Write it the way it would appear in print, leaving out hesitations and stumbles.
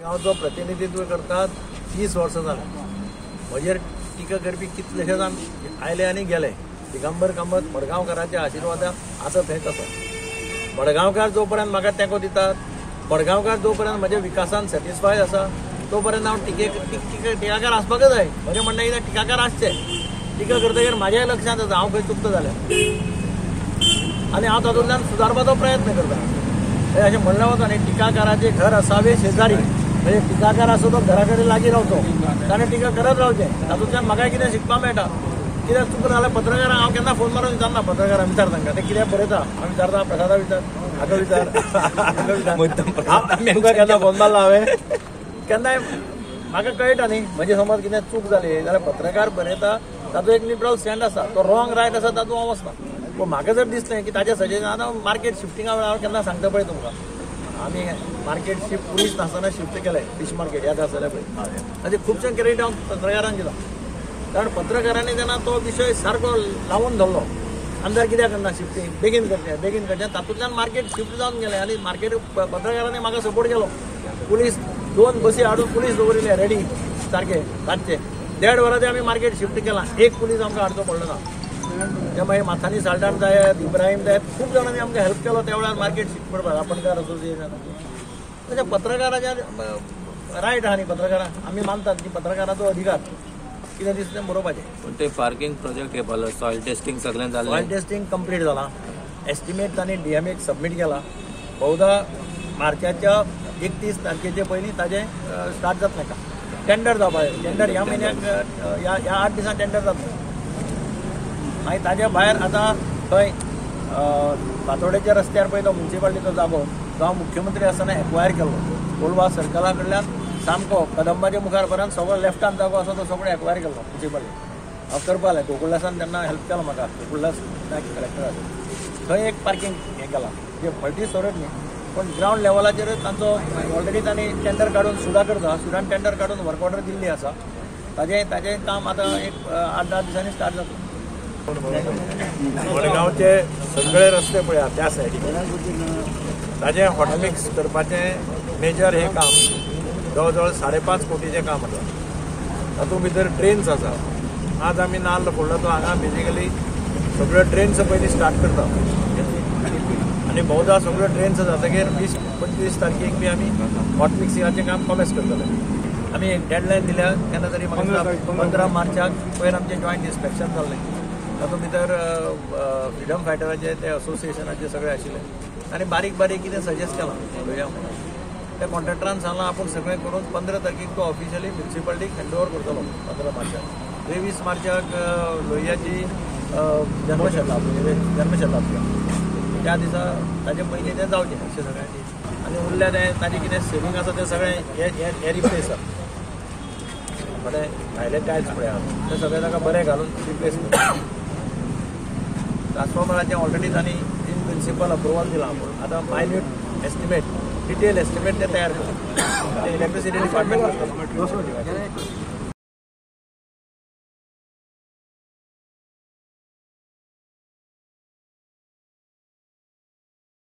गांवचो प्रतिनिधित्व करतात 30 वर्सां जालें. म्हजेर टिका करपी कितलेशेच आयले आनी गेले. दिगंबर कामत मडगांवकाराच्या आशिर्वादान आसा थंय तसो. मडगांवकार जो पर्यंत म्हाका तेंको दितात, मडगांवकार जो पर्यंत म्हज्या विकासान सॅटिस्फायड आसा तो पर्यंत हांव टिकाकार आसपाकच जाय. म्हजें म्हणणें कितें टिकाकार आसचे. टिका करतकीर म्हाज्याय लक्षांत येता हांव खंय चुकता जाल्यार आनी हांव तातूंतल्यान सुदारपाचो प्रयत्न करता. हें अशें म्हणलें वता न्ही, टिकाकाराचें घर असावें शेजारी. म्हणजे टिकाकार आसा तो घरा कडेन लागीं रावचो, ताणें टिका करत रावचें. तातूंतल्यान म्हाकाय कितें शिकपाक मेळटा. कित्याक चुकून जाल्यार पत्रकारांक हांव केन्ना फोन मारून विचारना. पत्रकारांक विचार तांकां ते कितें बरयता हांव विचारता, प्रसादा विचार, हाका विचार, तुका केन्ना फोन मारला हांवें. केन्नाय म्हाका कळटा न्ही, म्हणजे समज कितें चूक जाली जाल्यार पत्रकार बरयता ताचो एक न्यूट्रल स्टँड आसा. तो रॉंग रायट आसा तातूंत हांव वचना. पूण म्हाका जर दिसलें की ताचें सजेशन आतां मार्केट शिफ्टिंगा वेळार हांव केन्ना सांगता पळय तुमकां, आमी मार्केट शिफ्ट पुलीस नासतना शिफ्ट केलें फिश मार्केट याद आसलें पळय. ताचें खुबशें क्रेडीट हांव पत्रकारांक दिलां. कारण पत्रकारांनी तेन्ना तो विशय सारको लावून धरलो. आमदार कित्याक करना शिफ्टिंग, बेगीन करचें. तातूंतल्यान मार्केट शिफ्ट जावन गेलें आनी मार्केट पत्रकारांनी म्हाका सपोर्ट केलो. पुलीस 2 बसी हाडून पुलीस दवरिल्ले रेडी सारके रातचे. 1.5 वरां ते आमी मार्केट शिफ्ट केलां. एक पुलीस आमकां हाडचो पडलो ना. ते मागीर माथानी साल्टान जायत, इब्राहीम जायत, खूब जाणांनी आमकां हेल्प केलो त्या वेळार मार्केट शिफ्ट करपाक. रापणकार असोसिएशन तशें पत्रकाराच्या रायट आहा न्ही पत्रकारांक. आमी मानतात की पत्रकाराचो अधिकार कितें दिसलें बरोवपाचें. पण ते पार्किंग प्रोजेक्ट हे पावलो, सॉयल टेस्टिंग सगळें जालें. सॉयल टेस्टिंग कंप्लीट जालां. एस्टिमेट तांणी DMAक सबमीट केला. बहुधा मार्चाच्या 31 तारखेचे पयलीं ताजें स्टार्ट जातलें का टेंडर जावपाक. टेंडर ह्या म्हयन्याक ह्या 8 दिसांक टेंडर जातलें. मागीर ताज्या भायर आतां थंय फातोड्याच्या रस्त्यार पळय तो म्युन्सिपाल्टीचो जागो तो हांव मुख्यमंत्री आसतना एक्वायर केल्लो. कोलवा सर्कला कडल्यान सामको कदंबाच्या मुखार पर्यंत सगळो लेफ्टान जागो आसा तो सगळो एक्वायर केल्लो म्युन्सिपाल्टी. हांव करपा लागलें. गोकुळदासान तेन्ना हेल्प केलो म्हाका. गोकुळदास कलेक्टर थंय एक पार्किंग हें केलां. जे मल्टी स्टोरेज न्ही पण ग्रावंड लेवलाचेर तांचो ऑलरेडी तांणी टेंडर काडून सुदान टेंडर काडून वर्क ऑर्डर दिल्ली आसा. ताजें काम आतां एक 8-10 दिसांनी स्टार्ट जातलें. मडगांवचे सगळे रस्ते पळयात त्या सायडीक ताजें हॉटमिक्स करपाचें मेजर हें काम जवळ जवळ 5.5 कोटीचें काम आसा. तातूंत भितर ट्रेन्स आसा. आज आमी नाल्ल फोडलो तो हांगा बेजिकली सगळ्यो ट्रेन्स पयलीं स्टार्ट करता आनी बहुधा सगळ्यो ट्रेन्स जातकीर 20-25 तारखेक बी आमी हॉटमिक्सिंगाचें काम कॉमेस करतले. आमी एक डेडलायन दिल्या केन्ना तरी म्हाका 15 मार्चाक पयर आमचें जॉयंट इन्स्पेक्शन जाल्लें. तातूंत भितर फ्रिडम फायटराचे ते असोसिएशनाचे सगळे आशिल्ले आनी बारीक कितें सजेस्ट केलां पळोवया म्हणून. त्या कॉन्ट्रॅक्टरान सांगलां आपूण सगळें करून 15 तारखेक तो ऑफिशियली म्युन्सिपाल्टीक हँडओवर करतलो. 15 मार्चाक. 23 मार्चाक लोहियाची जन्मशताब्दी त्या दिसा ताचे पयलीं तें जावचें अशें सगळ्यांनी. आनी उरलें तें ताजें कितें सेवींग आसा तें सगळें हे रिप्लेस आसा. थोडे भायले टायल्स पळयात ते सगळे ताका बरें घालून रिप्लेस करता. ट्रान्सफॉर्मराचें ऑलरेडी तांणी इन प्रिन्सिपल अप्रुवल दिलां. आपूण आतां मायन्यूट एस्टिमेट डिटेल एस्टिमेट ते तयार केला. Electricity department